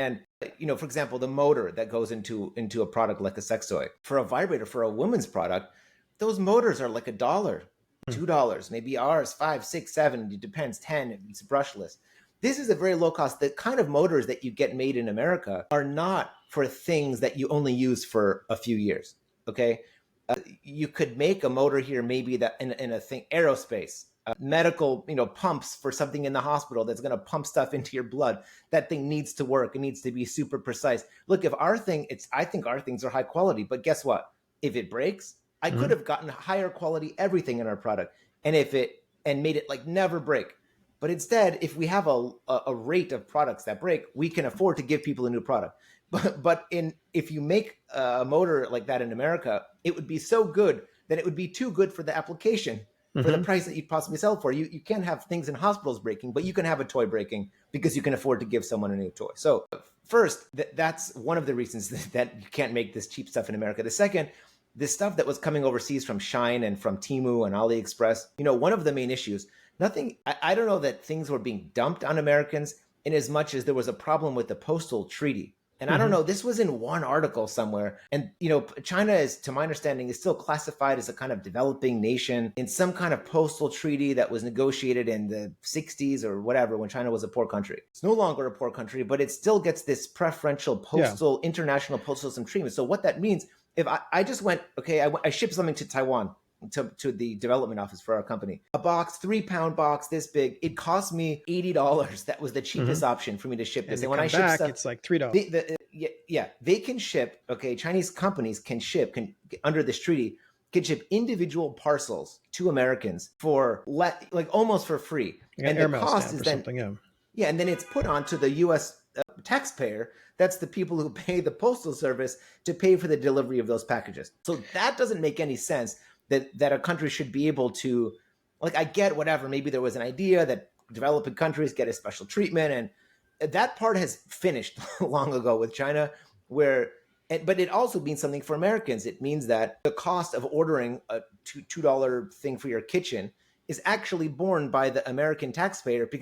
And, for example, the motor that goes into a product like a sex toy, for a vibrator, for a woman's product, those motors are like $1, $2, maybe ours, 5, 6, 7, it depends, 10, it's brushless. This is a very low cost. The kind of motors that you get made in America are not for things that you only use for a few years. Okay. You could make a motor here, maybe that in a thing, aerospace, medical, pumps for something in the hospital that's going to pump stuff into your blood. That thing needs to work. It needs to be super precise. Look, if our thing, I think our things are high quality, but guess what? If it breaks, I could have gotten higher quality everything in our product, and made it like never break. But instead, if we have a rate of products that break, we can afford to give people a new product. But if you make a motor like that in America, it would be so good that it would be too good for the application, for the price that you'd possibly sell it for. You can't have things in hospitals breaking, but you can have a toy breaking because you can afford to give someone a new toy. So first, that's one of the reasons that you can't make this cheap stuff in America. The second, this stuff that was coming overseas from Shine and from Temu and AliExpress, one of the main issues, I don't know that things were being dumped on Americans in as much as there was a problem with the Postal Treaty. And I don't know, this was in one article somewhere. And, China is, to my understanding, is still classified as a kind of developing nation in some kind of postal treaty that was negotiated in the 60s or whatever, when China was a poor country. It's no longer a poor country, but it still gets this preferential international postal system treatment. So what that means, if I just went, okay, I shipped something to Taiwan, to the development office for our company, a box, 3-pound box this big, it cost me $80. That was the cheapest option for me to ship this. And when I ship stuff, it's like $3. They can ship, okay, Chinese companies can ship, under this treaty, can ship individual parcels to Americans for almost for free. And the cost is then and then it's put onto the U.S. Taxpayer. That's the people who pay the postal service to pay for the delivery of those packages. So that doesn't make any sense. That a country should be able to, I get whatever, maybe there was an idea that developing countries get a special treatment, and that part has finished long ago with China, but it also means something for Americans. It means that the cost of ordering a $2 thing for your kitchen is actually borne by the American taxpayer, because